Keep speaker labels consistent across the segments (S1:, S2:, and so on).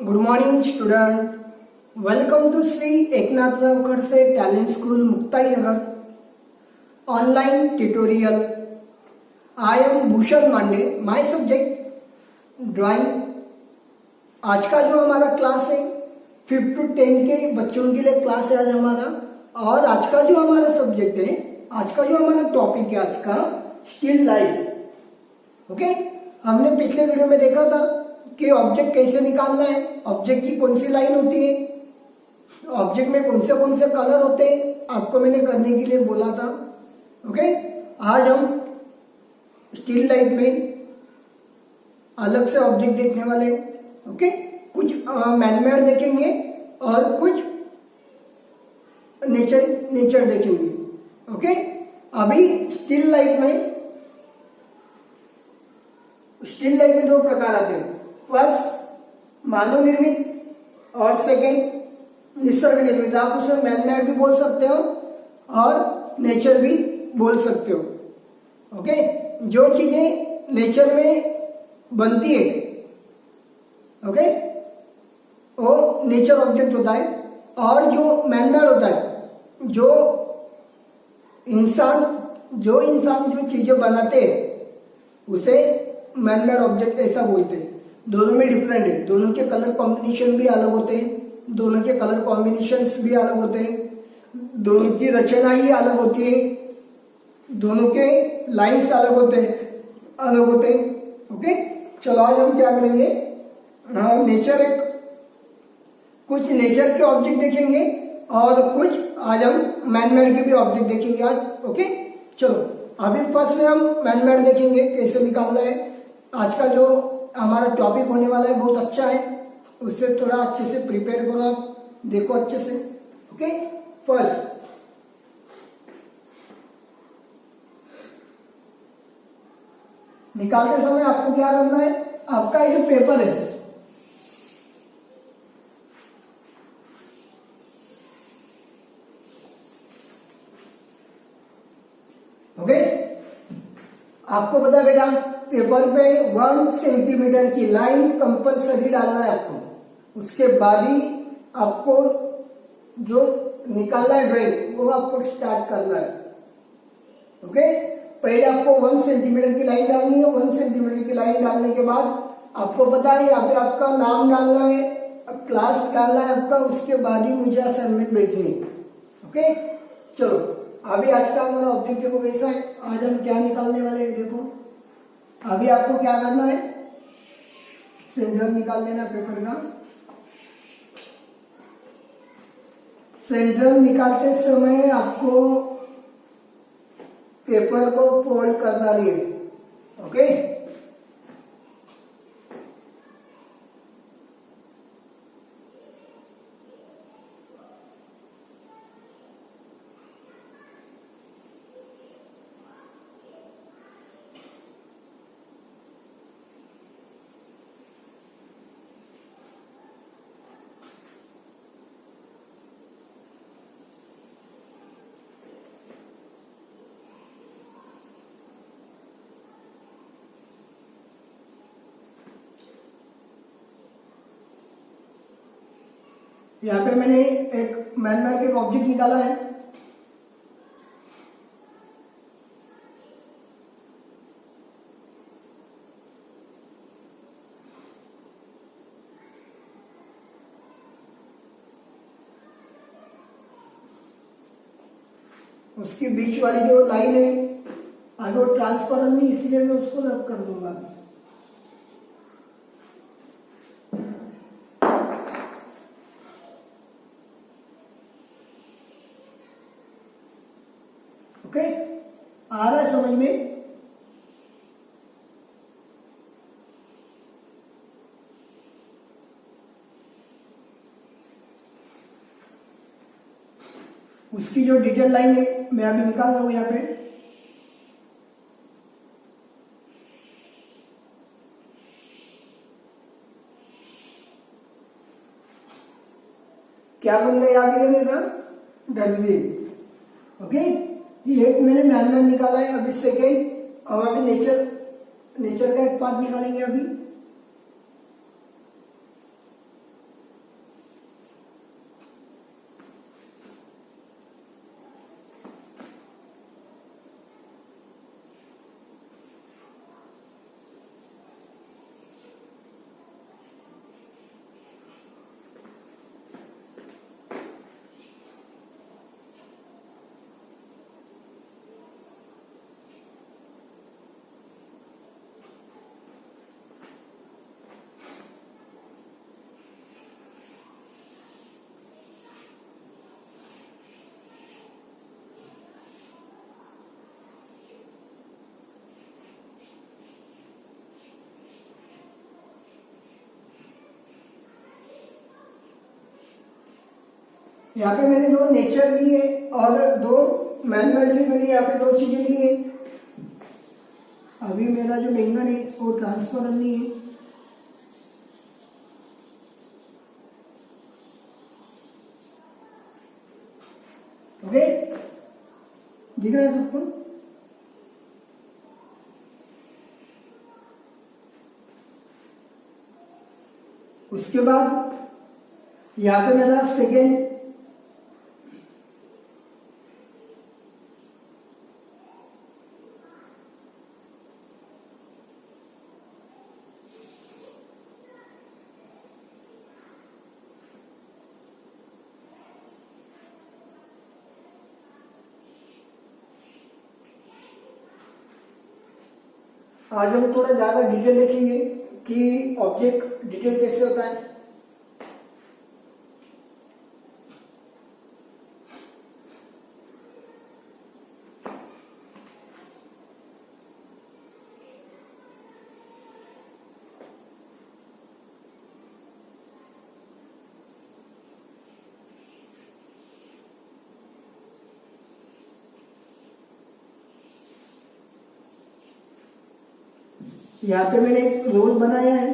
S1: Good morning student, welcome to Shri Eknathrao Khadse talent school Muktainagar online tutorial. I am Bhushan Mande, my subject drawing. आज का जो हमारा class है 5 to 10 के बच्चों के लिए क्लास है आज हमारा। और आज का जो हमारा सब्जेक्ट है, आज का जो हमारा टॉपिक है आज का स्टिल लाइफ। ओके, हमने पिछले वीडियो में देखा था कि ऑब्जेक्ट कैसे निकालना है, ऑब्जेक्ट की कौन सी लाइन होती है, ऑब्जेक्ट में कौन से कलर होते हैं, आपको मैंने करने के लिए बोला था। ओके, आज हम स्टिल लाइफ में अलग से ऑब्जेक्ट देखने वाले हैं। ओके, कुछ मैनमेड देखेंगे और कुछ नेचर देखेंगे। ओके, अभी स्टिल लाइफ में दो प्रकार आते हैं। फर्स्ट मानव निर्मित और सेकंड निसर्ग निर्मित। आप उसे मैनमेड भी बोल सकते हो और नेचर भी बोल सकते हो। ओके, जो चीजें नेचर में बनती है, ओके, वो नेचर ऑब्जेक्ट होता है। और जो मैनमेड होता है, जो इंसान जो चीजें बनाते हैं उसे मैनमेड ऑब्जेक्ट ऐसा बोलते हैं। दोनों में डिफरेंट है, दोनों के कलर कॉम्बिनेशन भी अलग होते हैं, दोनों के कलर कॉम्बिनेशंस भी अलग होते हैं, दोनों की रचना ही अलग होती है, दोनों के लाइंस अलग होते हैं। ओके, चलो आज हम क्या करेंगे, कुछ नेचर के ऑब्जेक्ट देखेंगे और कुछ आज हम मैनमेड के भी ऑब्जेक्ट देखेंगे आज। ओके, चलो अभी फर्स्ट में हम मैनमेड देखेंगे कैसे निकालना है। आज का जो हमारा टॉपिक होने वाला है बहुत अच्छा है, उससे थोड़ा अच्छे से प्रिपेयर करो, आप देखो अच्छे से। ओके, फर्स्ट निकालते समय आपको क्या करना है, आपका ये पेपर है, ओके, आपको पता है बेटा पेपर पे 1 सेंटीमीटर की लाइन कंपलसरी डालना है आपको। उसके बाद ही आपको जो निकालना है ड्राइंग वो आपको स्टार्ट करना है। ओके, पहले आपको 1 सेंटीमीटर की लाइन डालनी है। 1 सेंटीमीटर की लाइन डालने के बाद आपको पता है यहाँ पे आपका नाम डालना है, क्लास डालना है आपका, उसके बाद ही मुझे असाइनमेंट भेजनी है। ओके, चलो अभी आज का हमारा ऑब्जेक्ट देखो कैसा है। आज हम क्या निकालने वाले हैं, देखो अभी आपको क्या करना है, सेंटर निकाल लेना पेपर का। सेंटर निकालते समय आपको पेपर को फोल्ड करना नहीं है। ओके, यहाँ पे मैंने एक मैनमेड का एक ऑब्जेक्ट निकाला है। उसकी बीच वाली जो लाइन है आगे वो ट्रांसपेरेंट नहीं, इसलिए मैं उसको रब कर दूंगा। ओके, आ रहा है समझ में। उसकी जो डिटेल लाइन है मैं अभी निकाल रहा हूं यहाँ पे। क्या बन गया आगे मेरा डस्टबिन। ओके, ये एक मैंने मैनमेड निकाला है। अभी सेकेंड और अभी नेचर का एक पार्ट निकालेंगे अभी। यहाँ पे मैंने दो नेचर ली है और दो मैन-मेड ली, मैंने यहाँ पे दो चीजें ली है। अभी मेरा जो बैंगन है वो ट्रांसफर करनी है। ओके, दिख रहा है सबको? उसके बाद यहाँ पे मेरा सेकेंड आज हम थोड़ा ज्यादा डिटेल देखेंगे कि ऑब्जेक्ट डिटेल कैसे होता है। यहाँ पे मैंने एक रोल बनाया है।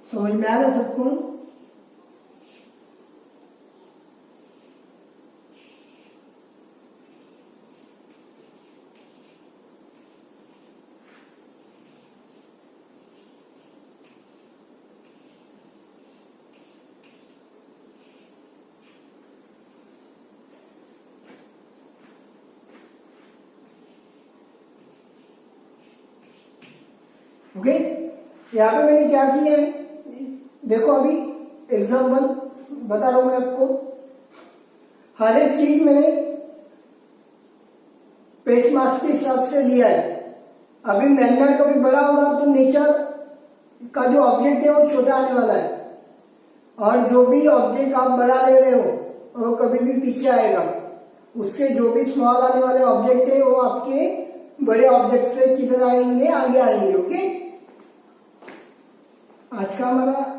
S1: समझ में आ रहा सबको? ओके, यहाँ पे मैंने क्या किया है देखो। अभी एग्जाम्पल बता रहा हूं मैं आपको। हर एक चीज मैंने पेस्ट मास्क के हिसाब से लिया है। अभी मैग्नेट कभी बड़ा होगा तो नेचर का जो ऑब्जेक्ट है वो छोटा आने वाला है, और जो भी ऑब्जेक्ट आप बड़ा ले रहे हो वो कभी भी पीछे आएगा। उसके जो भी स्मॉल आने वाले ऑब्जेक्ट है वो आपके बड़े ऑब्जेक्ट से किधर आएंगे, आगे आएंगे। ओके, आज का हमारा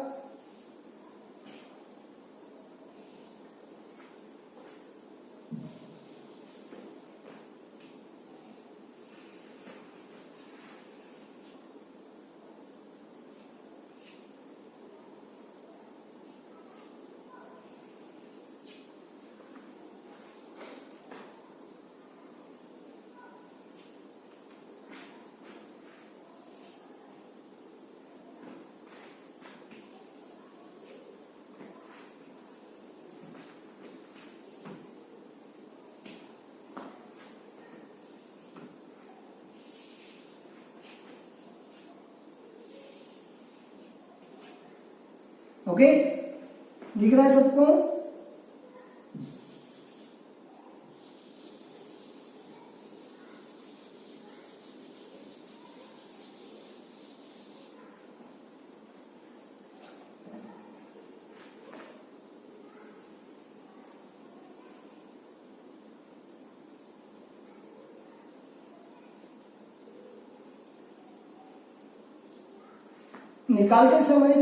S1: ओके, दिख रहा है सबको? निकालते समय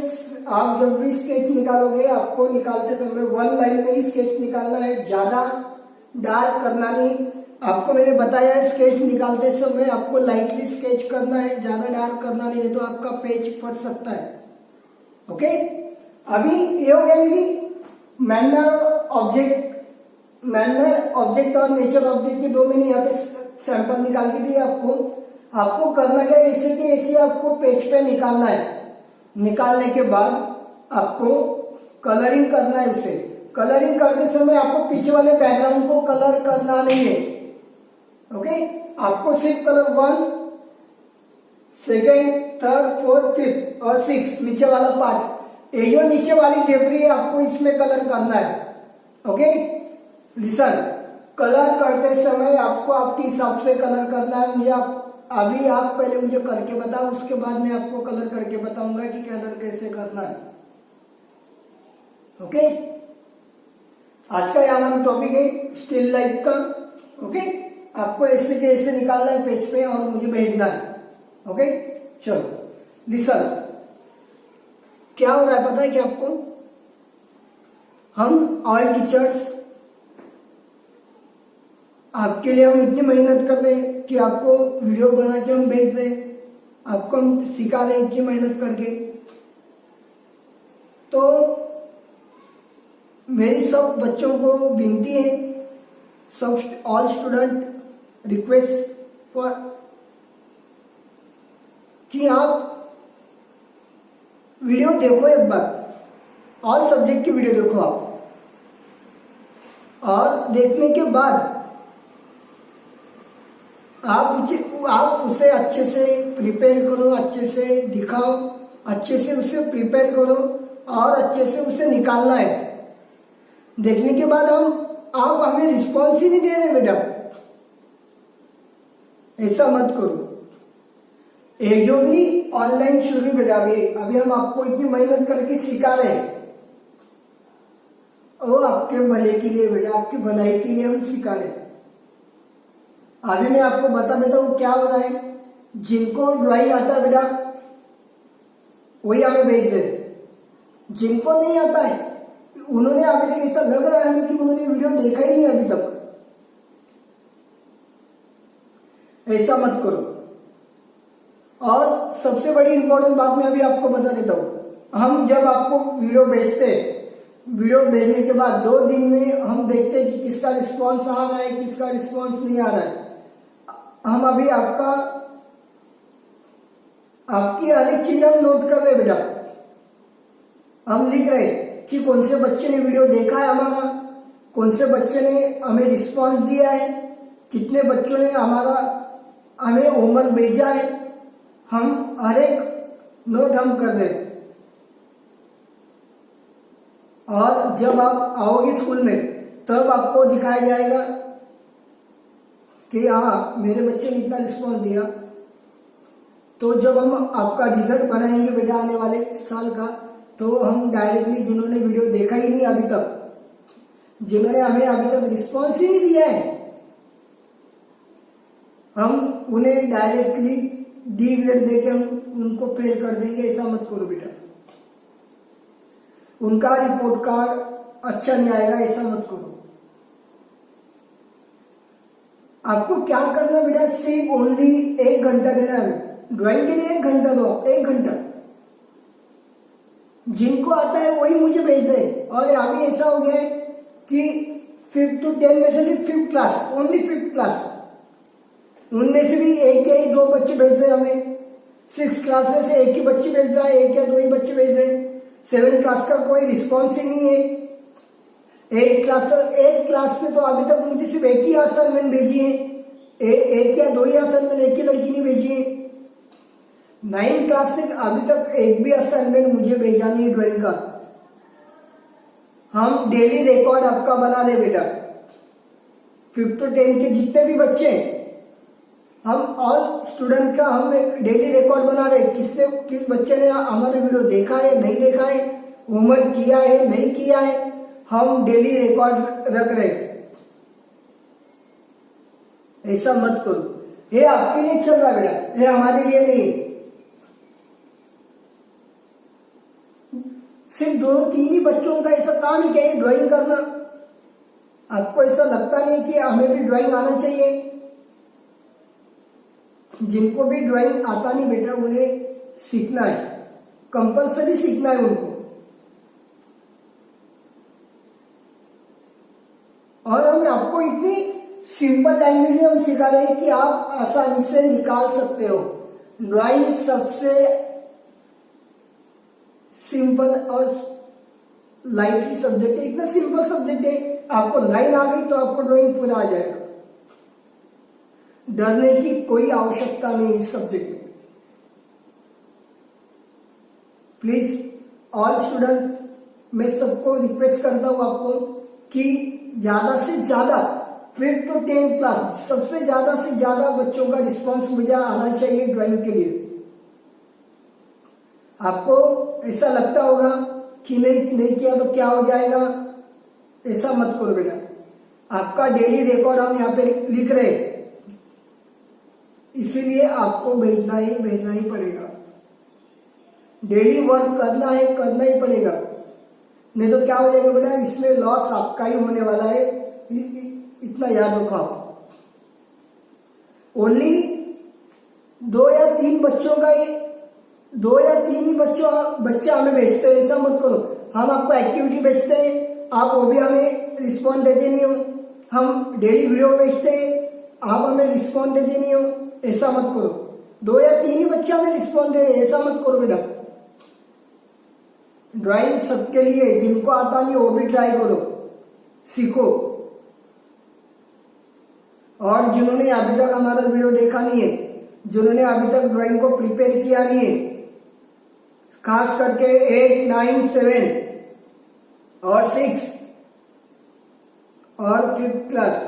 S1: आप जब भी स्केच निकालोगे, आपको निकालते समय वन लाइन में ही स्केच निकालना है, ज्यादा डार्क करना नहीं। आपको मैंने बताया है स्केच निकालते समय आपको लाइटली स्केच करना है, ज्यादा डार्क करना नहीं है तो आपका पेज फट सकता है। ओके, अभी ये हो गया कि मैनुअल ऑब्जेक्ट और नेचर ऑब्जेक्ट के दो मैंने यहाँ पे सैंपल निकाल के दिए आपको। आपको करना क्या है, ऐसे के ऐसे आपको पेज पे निकालना है। निकालने के बाद आपको कलरिंग करना है। उसे कलरिंग करते समय आपको पीछे वाले बैकग्राउंड को कलर करना नहीं है। ओके, आपको सिर्फ colour 1, second, third, fourth, fifth और सिक्स नीचे वाला पार्ट, ये जो नीचे वाली टेबरी है आपको इसमें कलर करना है। ओके, लिसन, कलर करते समय आपको आपके हिसाब से कलर करना है। मुझे अभी आप पहले मुझे करके बताओ, उसके बाद मैं आपको कलर करके बताऊंगा कि कलर कैसे करना है। ओके, आज का यहाँ हमारा टॉपिक है स्टिल लाइफ का। ओके, आपको ऐसे के ऐसे निकालना है पेज पे और मुझे भेजना है। ओके, चलो लिसन, क्या हो रहा है पता है कि आपको, हम ऑल टीचर्स आपके लिए हम इतनी मेहनत कर रहे हैं कि आपको वीडियो बना के हम भेज रहे हैं, आपको हम सिखा रहे हैं इतनी मेहनत करके। तो मेरी सब बच्चों को विनती है, सब ऑल स्टूडेंट रिक्वेस्ट फॉर कि आप वीडियो देखो एक बार, ऑल सब्जेक्ट की वीडियो देखो आप, और देखने के बाद आप उसे अच्छे से प्रिपेयर करो, अच्छे से दिखाओ, अच्छे से उसे प्रिपेयर करो और अच्छे से उसे निकालना है। देखने के बाद आप हमें रिस्पॉन्स ही नहीं दे रहे बेटा, ऐसा मत करो। ये जो भी ऑनलाइन शुरू बेटा, अभी हम आपको इतनी मेहनत करके सिखा रहे हैं, वो आपके भले के लिए बेटा, आपकी भलाई के लिए हम सिखा रहे हैं। अभी मैं आपको बता देता हूँ क्या हो रहा है। जिनको ड्राइंग आता है बेटा वही हमें भेज दे, जिनको नहीं आता है उन्होंने अभी तक, ऐसा लग रहा है हमें कि उन्होंने वीडियो देखा ही नहीं अभी तक। ऐसा मत करो। और सबसे बड़ी इंपॉर्टेंट बात मैं अभी आपको बता देता हूँ, हम जब आपको वीडियो भेजते हैं, वीडियो भेजने के बाद 2 दिन में हम देखते हैं कि किसका रिस्पॉन्स आ रहा है, किसका रिस्पॉन्स नहीं आ रहा है। हम अभी आपकी हर एक चीज हम नोट कर रहे हैं बेटा, हम लिख रहे हैं कि कौन से बच्चे ने वीडियो देखा है हमारा, कौन से बच्चे ने हमें रिस्पॉन्स दिया है, कितने बच्चों ने हमें होमवर्क भेजा है। हम हर एक नोट हम कर रहे हैं। और जब आप आओगे स्कूल में तब आपको दिखाया जाएगा कि हाँ मेरे बच्चे ने इतना रिस्पॉन्स दिया। तो जब हम आपका रिजल्ट बनाएंगे बेटा आने वाले साल का, तो हम डायरेक्टली जिन्होंने वीडियो देखा ही नहीं अभी तक, जिन्होंने हमें अभी तक रिस्पॉन्स ही नहीं दिया है, हम उन्हें डायरेक्टली डी ग्रेड देके हम उनको फेल कर देंगे। ऐसा मत करो बेटा, उनका रिपोर्ट कार्ड अच्छा नहीं आएगा, ऐसा मत करो। आपको क्या करना बेटा, सिर्फ ओनली 1 घंटा देना है ड्राइंग के लिए। 1 घंटा दो, 1 घंटा। जिनको आता है वही मुझे भेज दे। और अभी ऐसा हो गया है कि 5 to 10 में से सिर्फ 5th class, only 5th class, उनमें से भी 1 या 2 बच्चे भेज रहे हमें। 6th क्लास में से 1 ही बच्चे भेज रहा है, 1 या 2 ही बच्चे भेज रहे हैं। 7th क्लास का कोई रिस्पॉन्स ही नहीं है। 8th क्लास में तो अभी तक मुझे सिर्फ 1 ही असाइनमेंट भेजी है, 1 या 2 ही असाइनमेंट, 1 ही लड़की ने भेजी है। 9th क्लास में अभी तक 1 भी असाइनमेंट मुझे भेजा नहीं ड्राइंग का। हम डेली रिकॉर्ड आपका बना रहे बेटा, 5th to 10 के जितने भी बच्चे हैं, हम ऑल स्टूडेंट का हम एक डेली रिकॉर्ड बना रहे, किस बच्चे ने हमारे वीडियो देखा है, नहीं देखा है, होमवर्क किया है, नहीं किया है, हम डेली रिकॉर्ड रख रहे। ऐसा मत करो, ये आपके लिए चल रहा है बेटा, ये हमारे लिए नहीं। सिर्फ 2-3 ही बच्चों का ऐसा काम ही क्या है ड्राइंग करना। आपको ऐसा लगता नहीं कि हमें भी ड्राइंग आना चाहिए? जिनको भी ड्राइंग आता नहीं बेटा उन्हें सीखना है, कंपलसरी सीखना है उनको। और हम आपको इतनी सिंपल लैंग्वेज में हम सिखा रहे हैं कि आप आसानी से निकाल सकते हो। ड्राइंग सबसे सिंपल और लाइटली सब्जेक्ट है, इतना सिंपल सब्जेक्ट है। आपको लाइन आ गई तो आपको ड्राइंग पूरा आ जाएगा। डरने की कोई आवश्यकता नहीं इस सब्जेक्ट में। प्लीज ऑल स्टूडेंट्स, मैं सबको रिक्वेस्ट करता हूं आपको कि ज्यादा से ज्यादा 5th to 10th क्लास सबसे ज्यादा से ज्यादा बच्चों का रिस्पांस मुझे आना चाहिए ड्राइंग के लिए। आपको ऐसा लगता होगा कि नहीं किया तो क्या हो जाएगा, ऐसा मत करो बेटा। आपका डेली रिकॉर्ड हम यहाँ पे लिख रहे हैं, इसीलिए आपको भेजना ही पड़ेगा। डेली वर्क करना ही पड़ेगा, नहीं तो क्या हो जाएगा बेटा, इसमें लॉस आपका ही होने वाला है, इतना याद रखो आप। ओनली 2 या 3 बच्चों का 2 या 3 ही बच्चे हमें भेजते हैं, ऐसा मत करो। हम आपको एक्टिविटी भेजते हैं, आप वो भी हमें रिस्पॉन्ड देते नहीं हो। हम डेली वीडियो भेजते हैं, आप हमें रिस्पॉन्ड देते नहीं हो, ऐसा मत करो। 2 या 3 ही बच्चे हमें रिस्पॉन्ड दे रहे हैं, ऐसा मत करो बेटा। ड्राइंग सबके लिए, जिनको आता नहीं वो भी ट्राई करो, सीखो। और जिन्होंने अभी तक हमारा वीडियो देखा नहीं है, जिन्होंने अभी तक ड्राइंग को प्रिपेयर किया नहीं है, खास करके 8, 9, 7 और 6 और 5th क्लास,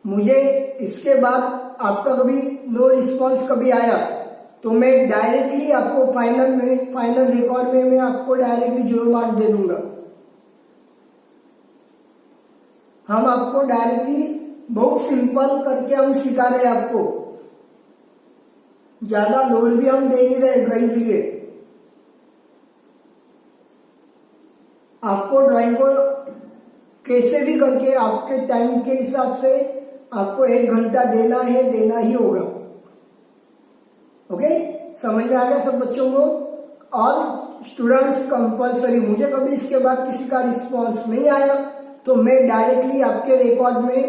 S1: मुझे इसके बाद आपका कभी नो रिस्पॉन्स कभी आया तो मैं डायरेक्टली आपको फाइनल रिकॉर्ड में मैं आपको डायरेक्टली 0 मार्क्स दे दूंगा। हम आपको डायरेक्टली बहुत सिंपल करके हम सिखा रहे हैं आपको, ज्यादा लोड भी हम दे नहीं रहे ड्राइंग के लिए। आपको ड्राइंग को कैसे भी करके आपके टाइम के हिसाब से आपको 1 घंटा देना ही होगा। ओके, समझ में आ गया सब बच्चों को? ऑल स्टूडेंट्स कंपल्सरी, मुझे कभी इसके बाद किसी का रिस्पॉन्स नहीं आया तो मैं डायरेक्टली आपके रिकॉर्ड में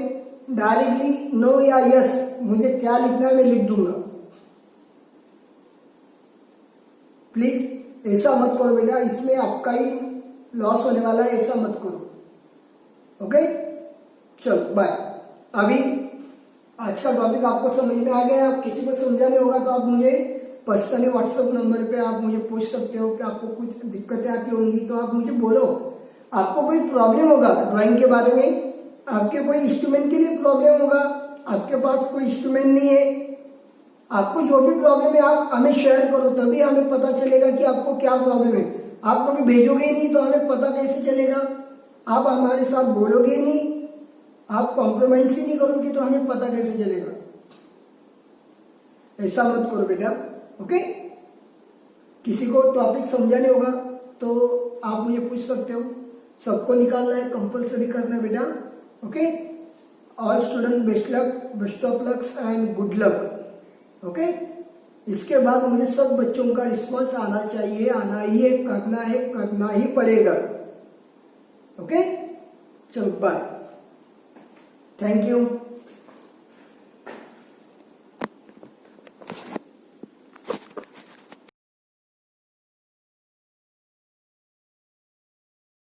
S1: डायरेक्टली नो या यस मुझे क्या लिखना है मैं लिख दूंगा। प्लीज ऐसा मत करो बेटा, इसमें आपका ही लॉस होने वाला है, ऐसा मत करो। ओके, चलो बाय। अभी आज का टॉपिक आपको समझ में आ गया। आप किसी को समझाने होगा तो आप मुझे पर्सनली व्हाट्सएप नंबर पे आप मुझे पूछ सकते हो कि आपको कुछ दिक्कतें आती होंगी तो आप मुझे बोलो। आपको कोई प्रॉब्लम होगा ड्राइंग के बारे में, आपके कोई इंस्ट्रूमेंट के लिए प्रॉब्लम होगा, आपके पास कोई इंस्ट्रूमेंट नहीं है, आपको जो भी प्रॉब्लम है आप हमें शेयर करो, तभी हमें पता चलेगा कि आपको क्या प्रॉब्लम है। आप कभी भेजोगे ही नहीं तो हमें पता कैसे चलेगा? आप हमारे साथ बोलोगे ही नहीं, आप कॉम्प्रोमाइज ही नहीं करोगे तो हमें पता कैसे चलेगा? ऐसा मत करो बेटा। ओके, किसी को टॉपिक समझाने होगा तो आप मुझे पूछ सकते हो। सबको निकालना है, कंपल्सरी करना है बेटा। Okay, all student best luck, best of lux and good luck. Okay, इसके बाद मुझे सब बच्चों का रिस्पॉन्स आना चाहिए, आना ही है, करना ही पड़ेगा। ओके, चलो बाय, थैंक यू।